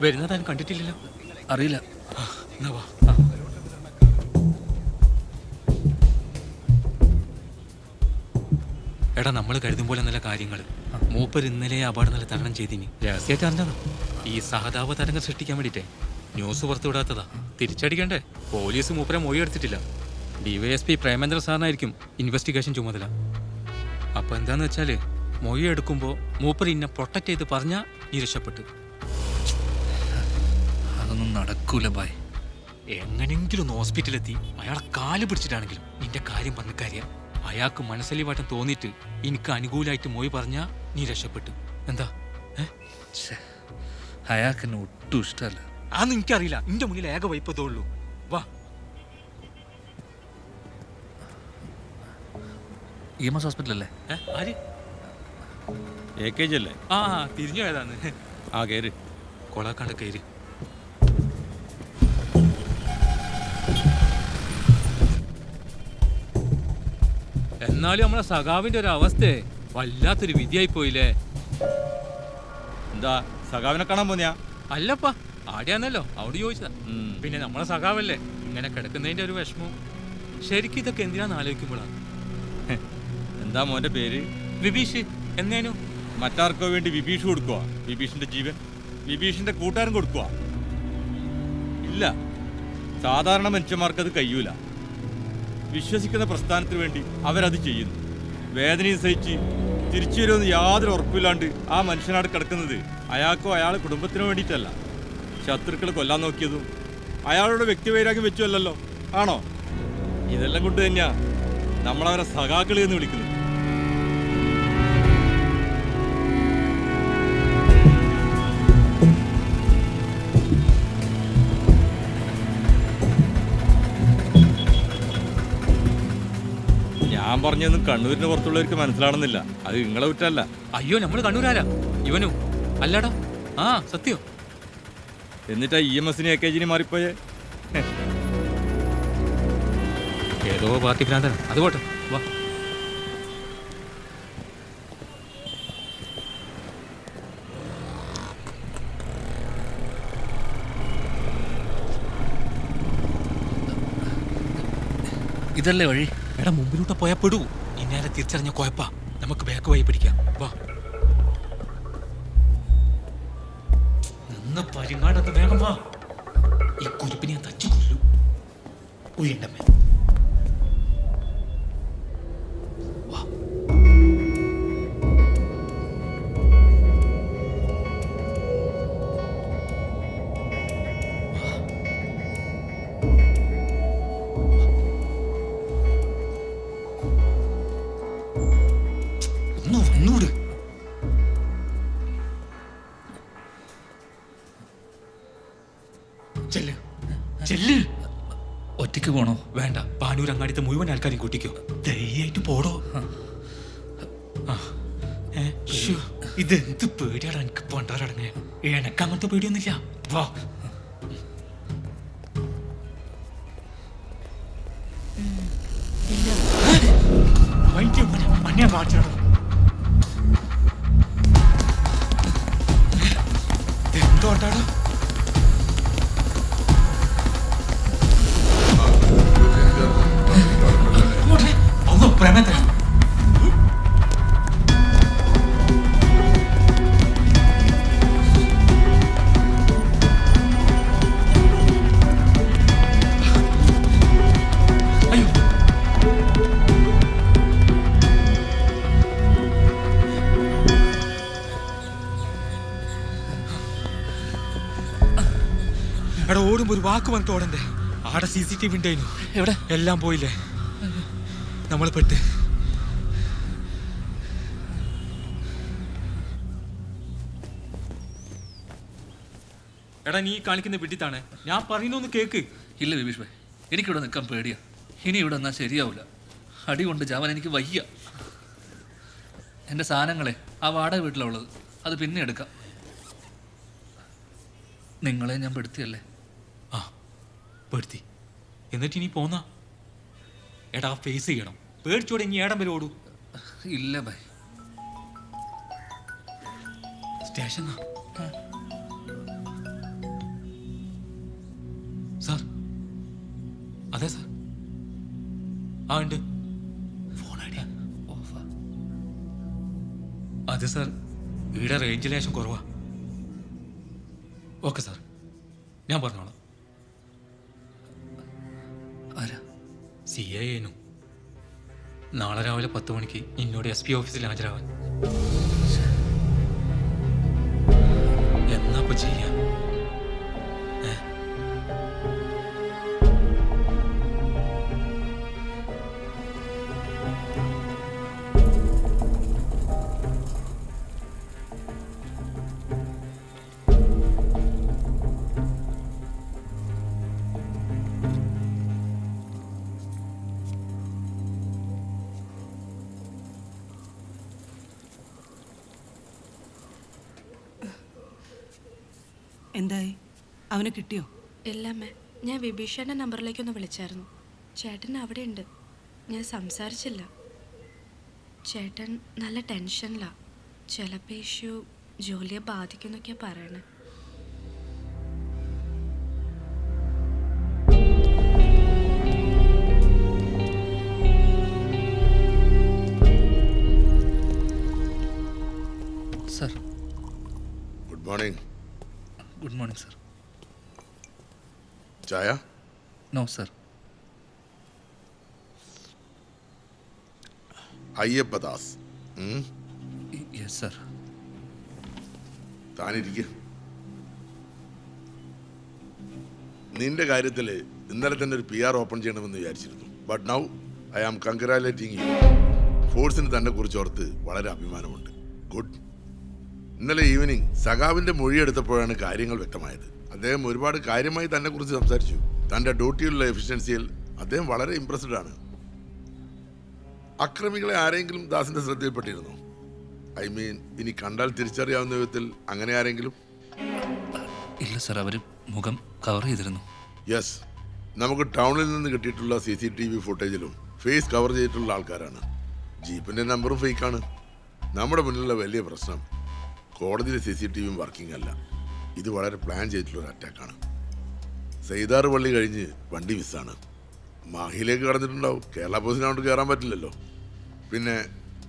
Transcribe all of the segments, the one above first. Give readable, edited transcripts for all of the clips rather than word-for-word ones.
വരുന്നതാൻ കണ്ടിട്ടില്ലല്ലോ. അറിയില്ല. എന്നാ വാ. എടാ, നമ്മൾ കരുതും പോലെ നല്ല കാര്യങ്ങൾ മൂപ്പർ ഇന്നലെ അപകടം നല്ല തരണം ചെയ്തിനി. രഹസ്യമായിട്ട് അറിഞ്ഞതാ. ഈ സഹതാപ തരംഗം സൃഷ്ടിക്കാൻ വേണ്ടിട്ടേ ന്യൂസ് പുറത്തു വിടാത്തതാ. തിരിച്ചടിക്കണ്ടേ? പോലീസ് മൂപ്പരെ മൊഴി എടുത്തിട്ടില്ല. DYSP പ്രേമേന്ദ്ര സാറിനായിരിക്കും ഇൻവെസ്റ്റിഗേഷൻ ചുമതല. അപ്പൊ എന്താന്ന് വെച്ചാല് മൊഴി എടുക്കുമ്പോ മൂപ്പർ ഇന്നെ പ്രൊട്ടക്ട് ചെയ്ത് പറഞ്ഞാ നീ രക്ഷപ്പെട്ടു. അതൊന്നും നടക്കൂല ബായ്. എങ്ങനെങ്കിലും ഒന്ന് ഹോസ്പിറ്റലെത്തി അയാളെ കാല് പിടിച്ചിട്ടാണെങ്കിലും നിന്റെ കാര്യം പറഞ്ഞ കാര്യം അയാൾക്ക് മനസ്സലിവാട്ടം തോന്നിയിട്ട് എനിക്ക് അനുകൂലമായിട്ട് മൊഴി പറഞ്ഞാ നീ രക്ഷപ്പെട്ടു. എന്താ? അയാൾക്ക് എന്നെ ഒട്ടും ഇഷ്ടമല്ല. അതൊന്നും എനിക്കറിയില്ല. നിന്റെ മുന്നിൽ ഏക വൈപ്പതേ ഉള്ളൂ. വാ. EMS ഹോസ്പിറ്റലല്ലേ? ആര്? AKG അല്ലേ? ആ, തിരിഞ്ഞു പോയതാന്ന്. ആ, കയറി. കൊളാക്കാണ്ട് കയറി. എന്നാലും നമ്മളെ സഖാവിന്റെ ഒരു അവസ്ഥ വല്ലാത്തൊരു വിധിയായി പോയില്ലേ. എന്താ സഖാവിനെ കാണാൻ പോന്നെയാ? അല്ലപ്പാ, ആടെയാന്നല്ലോ അവിടെ ചോദിച്ചതാ. പിന്നെ നമ്മളെ സഖാവല്ലേ, ഇങ്ങനെ കിടക്കുന്നതിന്റെ ഒരു വിഷമവും. ശരിക്കും ഇതൊക്കെ എന്തിനാന്ന് ആലോചിക്കുമ്പോഴാണ്. എന്താ മോന്റെ പേര്? വിഭീഷ്. എന്നേനു മറ്റാർക്കോ വേണ്ടി വിഭീഷ് കൊടുക്കുക. വിഭീഷിന്റെ ജീവൻ വിഭീഷിന്റെ കൂട്ടുകാരൻ കൊടുക്കുക. ഇല്ല, സാധാരണ മനുഷ്യന്മാർക്ക് അത് കഴിയൂല. വിശ്വസിക്കുന്ന പ്രസ്ഥാനത്തിന് വേണ്ടി അവരത് ചെയ്യുന്നു. വേദനയും സഹിച്ച് തിരിച്ചു വരുമെന്ന് യാതൊരു ഉറപ്പില്ലാണ്ട് ആ മനുഷ്യനാട് കിടക്കുന്നത് അയാൾക്കോ അയാളെ കുടുംബത്തിനോ വേണ്ടിയിട്ടല്ല. ശത്രുക്കളെ കൊല്ലാൻ നോക്കിയതും അയാളുടെ വ്യക്തിവൈരാഗ്യം വെച്ചുമല്ലല്ലോ. ആണോ? ഇതെല്ലാം കൊണ്ട് തന്നെയാ നമ്മളവരെ സഖാക്കളി എന്ന് വിളിക്കുന്നത്. ഞാൻ പറഞ്ഞൊന്നും കണ്ണൂരിന് പുറത്തുള്ളവർക്ക് മനസ്സിലാവുന്നില്ല. അത് നിങ്ങളെ കുറ്റല്ല. അയ്യോ, നമ്മള് കണ്ണൂരാരാ. ഇവനും അല്ലടാ. ആ, സത്യം. എന്നിട്ടാ EMSന് AKGന് മാറിപ്പോയേ. ഏതോ പാർട്ടി ഭ്രാന്തൻ. അത് പോട്ടെ, വാ. ഇതല്ലേ വഴി? എടാ, മുമ്പിലൂടെ പോയാ പെടൂ. ഇന്നലെ തിരിച്ചറിഞ്ഞ കുഴപ്പാ. നമുക്ക് ബാക്ക് വഴി പിടിക്കാം. വാ. നിന്ന് പരിങ്ങാടത്ത് വേഗം വാ. ഈ കുരുപ്പിനെ ഞാൻ തച്ചു കൊല്ലു. ഉയണ്ടമ്മേ. വാ. ഒന്ന് വന്നൂട്. ചെല്ല് ചെല്ല്. ഒറ്റയ്ക്ക് പോണോ? വേണ്ട, പാനൂർ അങ്ങാടിത്തെ മുഴുവൻ ആൾക്കാരും കൂട്ടിക്കോ. ധൈര്യമായിട്ട് പോടോ. ഇതെന്ത് പേടിയാടാ എനിക്ക് പണ്ടാറടങ്ങ. എനക്ക് അങ്ങനത്തെ പേടിയൊന്നുമില്ല. വാ. അന്യാ കാണിച്ചാടോ. എന്തോട്ടാടോ? പ്രേമത്തെ അയ്യോ. എടാ, ഓടുമ്പോ ഒരു വാക്ക് വന്നിട്ട് ഓടണ്ടേ? ആടെ CCTV ഉണ്ടായിരുന്നു. എവിടെ? എല്ലാം പോയില്ലേ? നമ്മൾ പെട്ട്. എടാ, നീ കാണിക്കുന്ന വിഡിത്താണ്. ഞാൻ പറയുന്നൊന്ന് കേക്ക്. ഇല്ല വിഭീഷ് ഭായ്, എനിക്കിവിടെ നിൽക്കാൻ പേടിയാ. ഇനി ഇവിടെ നിന്നാൽ ശരിയാവില്ല. അടി കൊണ്ട് ജാവാൻ എനിക്ക് വയ്യ. എൻ്റെ സാധനങ്ങളെ ആ വാടക വീട്ടിലുള്ളത്, അത് പിന്നെ എടുക്കാം. നിങ്ങളെ ഞാൻ പെടുത്തിയല്ലേ? ആ, പെടുത്തി. എന്നിട്ട് ഇനി പോന്നാ? എടാ, ഫേസ് ചെയ്യണം. പേടിച്ചോടെ ഇനി ഏടം വരെ ഓടൂ. ഇല്ല ബൈ. സ്റ്റേഷനാ? ആ ഉണ്ട്. ഫോൺ ഐഡിയ ഓഫാ. അത് സാർ ഇവിടെ റേഞ്ച് ലേശം കുറവാ. ഓക്കെ സാർ, ഞാൻ പറഞ്ഞോളാം. ആരാ? CI നാളെ രാവിലെ 10 മണിക്ക് എന്നോട് SP ഓഫീസിൽ ഹാജരാവാൻ. എന്നാ ഇപ്പൊ ചെയ്യാ? എന്തായി? അവനെ കിട്ടിയോ? ഇല്ലമ്മേ, ഞാൻ വിഭീഷണന്റെ നമ്പറിലേക്കൊന്ന് വിളിച്ചായിരുന്നു. ചേട്ടൻ അവിടെ ഉണ്ട്. ഞാൻ സംസാരിച്ചില്ല. ചേട്ടൻ നല്ല ടെൻഷനിലാ. ചിലപ്പോൾ ഇഷ്യൂ ജോലിയെ ബാധിക്കുന്നൊക്കെയാ പറയണേ. Sir good morning. Good morning sir. ചായ? No sir. Ayyappadas. Yes sir. താനിരിക്ക. നിന്റെ കാര്യത്തിൽ ഇന്നലെ തന്നെ ഒരു PR ഓപ്പൺ ചെയ്യണമെന്ന് വിചാരിച്ചിരുന്നു. But now I am congratulating you. ഫോഴ്സിന് തന്നെ കുറിച്ച് ഓർത്ത് വളരെ അഭിമാനമുണ്ട്. ഗുഡ്. ഇന്നലെ ഈവനിങ് സഖാവിന്റെ മൊഴിയെടുത്തപ്പോഴാണ് കാര്യങ്ങൾ വ്യക്തമായത്. അദ്ദേഹം ഒരുപാട് കാര്യമായി തന്നെ കുറിച്ച് സംസാരിച്ചു. തന്റെ ഡ്യൂട്ടിയിലുള്ള എഫിഷ്യൻസിയിൽ അദ്ദേഹം വളരെ ഇംപ്രസ്ഡ് ആണ്. അക്രമികളെ ആരെങ്കിലും ദാസിന്റെ ശ്രദ്ധയിൽപ്പെട്ടിരുന്നോ? ഐ മീൻ, ഇനി കണ്ടാൽ തിരിച്ചറിയാവുന്ന വിധത്തിൽ അങ്ങനെ ആരെങ്കിലും? ഇല്ല സർ, അവർ മുഖം കവർ ചെയ്തിരുന്നു. യെസ്, നമുക്ക് ടൗണിൽ നിന്ന് കിട്ടിയിട്ടുള്ള CCTV ഫുട്ടേജിലും ഫേസ് കവർ ചെയ്തിട്ടുള്ള ആൾക്കാരാണ്. ജീപ്പിന്റെ നമ്പറും ഫേക്കാണ്. നമ്മുടെ മുന്നിലുള്ള വലിയ പ്രശ്നം കോടതിയിലെ CCTV വർക്കിംഗ് അല്ല. ഇത് വളരെ പ്ലാൻ ചെയ്തിട്ടുള്ളൊരു അറ്റാക്കാണ്. സൈതാറ് പള്ളി കഴിഞ്ഞ് വണ്ടി മിസ്സാണ്. മാഹിയിലേക്ക് കടന്നിട്ടുണ്ടാവും. കേരള പോലീസിനോട് കയറാൻ പറ്റില്ലല്ലോ. പിന്നെ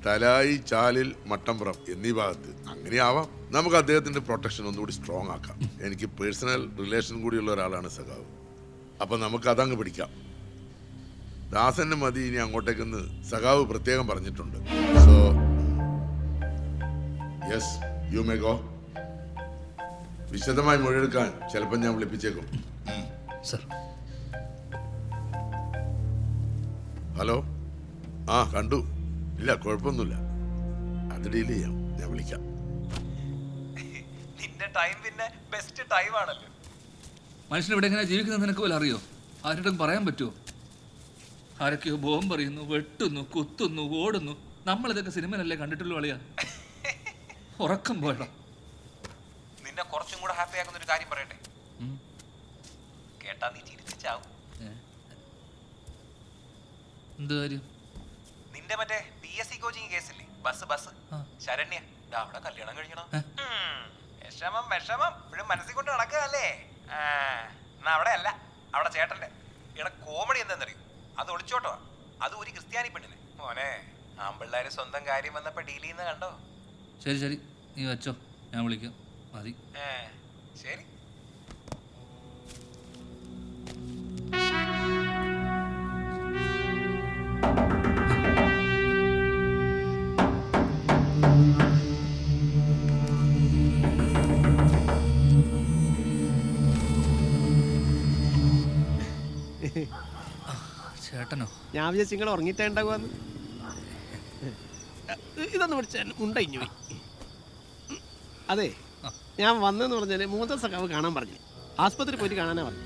തലായി, ചാലിൽ, മട്ടമ്പുറം എന്നീ ഭാഗത്ത് അങ്ങനെയാവാം. നമുക്ക് അദ്ദേഹത്തിന്റെ പ്രൊട്ടക്ഷൻ ഒന്നുകൂടി സ്ട്രോങ് ആക്കാം. എനിക്ക് പേഴ്സണൽ റിലേഷൻ കൂടിയുള്ള ഒരാളാണ് സഖാവ്. അപ്പൊ നമുക്ക് അതങ്ങ് പിടിക്കാം. ദാസന് മതി ഇനി അങ്ങോട്ടേക്കെന്ന് സഖാവ് പ്രത്യേകം പറഞ്ഞിട്ടുണ്ട്. So yes, you may go. വിശദമായി മൊഴിയെടുക്കാൻ ചിലപ്പോൾ ഞാൻ വിളിപ്പിച്ചേക്കും. സർ. ഹലോ. ആ, കണ്ടു. ഇല്ല, കുഴപ്പമൊന്നുമില്ല. അത് ഡീൽ ചെയ്യാം. ഞാൻ വിളിക്കാം. നിന്റെ ടൈം പിന്നെ ബെസ്റ്റ് ടൈം ആണല്ലോ. മനുഷ്യൻ ഇവിടെ എങ്ങനെ ജീവിക്കുന്നത് നിനക്ക് പോലും അറിയോ? ആരുടെ പറയാൻ പറ്റുമോ? ആരൊക്കെയോ ബോംബ് എറിയുന്നു, വെട്ടുന്നു, കുത്തുന്നു, ഓടുന്നു. നമ്മളിതൊക്കെ സിനിമയിലല്ലേ കണ്ടിട്ടുള്ളൂ അളിയാ. ഉറക്കം പോയടാ. നിന്നെ കുറച്ചും കൂടെ ഹാപ്പി ആക്കുന്ന ഒരു കാര്യം പറയട്ടെ. കേട്ടാ നീ ചിരിച്ചാവും. എന്ത് കാര്യം? നിന്റെ മറ്റേ PSC കോച്ചിങ് കേസില്ലേ, ബസ് ശരണ്യ, അവിടെ കല്യാണം കഴിക്കണം. വിഷമം ഇപ്പോഴും മനസ്സിൽ കൊണ്ട് നടക്കുകയല്ലേ. എന്നാ അവിടെ അല്ല, അവിടെ ചേട്ടന്റെ. ഇവിടെ കോമഡി എന്താണെന്നറിയും? അത് ഒളിച്ചോട്ടോ. അത് ഒരു ക്രിസ്ത്യാനി പെണ്ണിന്. മോനെ, ആമ്പിള്ളേര് സ്വന്തം കാര്യം വന്നപ്പോ ഡീൽ ചെയ്യുന്ന കണ്ടോ? ശരി ശരി, നീ വെച്ചോ, ഞാൻ വിളിക്കാം. മതി. ശരി. ചേട്ടനോ? ഞാൻ വിചാരിച്ചു നിങ്ങൾ ഉറങ്ങിയിട്ടുണ്ടാകുമെന്ന്. ഇതൊന്ന് പിടിച്ചാൽ മുണ്ടഴിഞ്ഞു പോയി. അതെ, ഞാൻ വന്നെന്ന് പറഞ്ഞാൽ മൂത്ത സഖാവ് കാണാൻ പറഞ്ഞു. ആസ്പത്രി പോയിട്ട് കാണാനാ പറഞ്ഞു.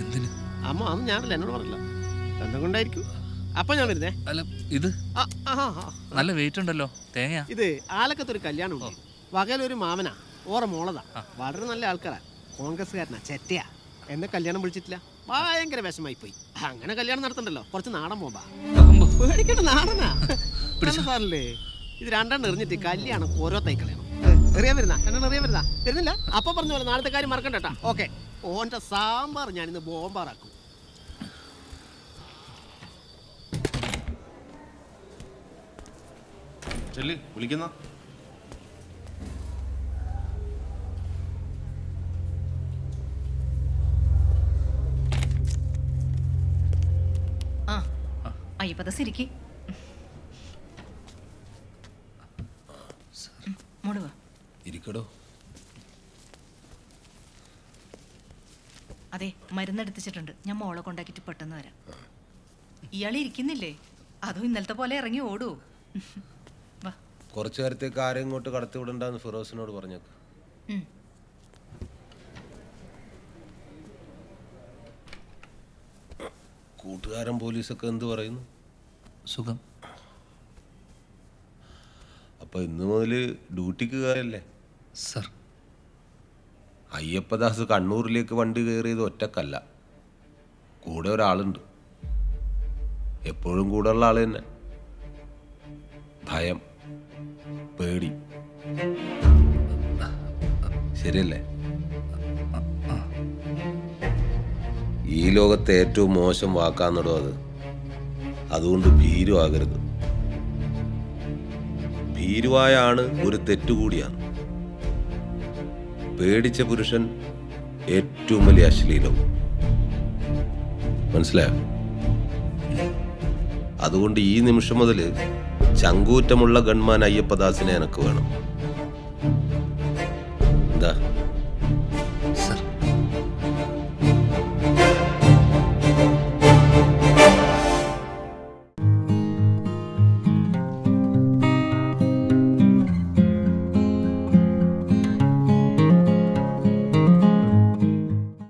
എന്തിന്? അമ്മ അന്ന് ഞാനല്ല, എന്നോട് പറഞ്ഞില്ല. എന്തുകൊണ്ടായിരിക്കും? അപ്പൊ ഞാൻ വരുന്നേ. അല്ല, ഇത് നല്ല വെയിറ്റ് ഉണ്ടല്ലോ. തേങ്ങ. ഇത് ആലക്കത്തൊരു കല്യാണം ഉണ്ട്. വകയിലൊരു മാമനാ, ഓറ മോളതാ. വളരെ നല്ല ആൾക്കാരാ. കോൺഗ്രസ്സുകാരനാ, ചെറ്റയാ. എന്നെ കല്യാണം വിളിച്ചിട്ടില്ല. ഭയങ്കര വിഷമായി പോയി. അങ്ങനെ കല്യാണം നടത്തണ്ടല്ലോ, കുറച്ച് നാടൻ പോകാ. പേടിക്കണ്ട, നാടനാ. സാറല്ലേ, ഇത് രണ്ടെണ്ണം എറിഞ്ഞിട്ട് കല്യാണം ഓരോ തൈക്കളയണം. എറിയാൻ വരുന്ന രണ്ടെണ്ണം എറിയാൻ വരുന്നില്ല. അപ്പൊ പറഞ്ഞ പോലെ നാളത്തെ കാര്യം മറക്കണ്ടട്ടാ. ഓക്കെ. ഓന്റെ സാമ്പാർ ഞാനിന്ന് ബോംബാറാക്കും. ചെല്ലി വിളിക്കുന്ന ആ അയ്യപ്പത സിരിക്ക് മോടുവാ ഇരിക്കടോ. അതെ മരുന്നെടുത്തിച്ചിട്ടുണ്ട്. ഞാൻ മോളെ കൊണ്ടാക്കിയിട്ട് പെട്ടെന്ന് വരാം. ഇയാൾ ഇരിക്കുന്നില്ലേ? അതും ഇന്നലത്തെ പോലെ ഇറങ്ങി ഓടൂ. വാ. കുറച്ചു നേരത്തേക്ക് ആരെയും ഇങ്ങോട്ട് കടത്തി വിടണ്ടെന്ന് ഫിറോസിനോട് പറഞ്ഞേക്ക്. ഉം. കൂട്ടുകാരൻ പോലീസൊക്കെ എന്ത് പറയുന്നു? സുഖം. അപ്പൊ ഇന്ന് മുതൽ ഡ്യൂട്ടിക്ക് കയറല്ലേ? സർ. അയ്യപ്പദാസ് കണ്ണൂരിലേക്ക് വണ്ടി കയറിയത് ഒറ്റക്കല്ല, കൂടെ ഒരാളുണ്ട്. എപ്പോഴും കൂടെ ഉള്ള ആള് തന്നെ. ഭയം, പേടി. ശരിയല്ലേ? ഈ ലോകത്തെ ഏറ്റവും മോശം വാക്കാന്നിടോ അത്. അതുകൊണ്ട് ഭീരുവാകരുത്. ഭീരുവായ ആണ് ഒരു തെറ്റുകൂടിയാണ്. പേടിച്ച പുരുഷൻ ഏറ്റവും വലിയ അശ്ലീലവും. മനസ്സിലായോ? അതുകൊണ്ട് ഈ നിമിഷം മുതൽ ചങ്കൂറ്റമുള്ള ഗൺമാൻ അയ്യപ്പദാസിനെ എനക്ക് വേണം. എന്താ?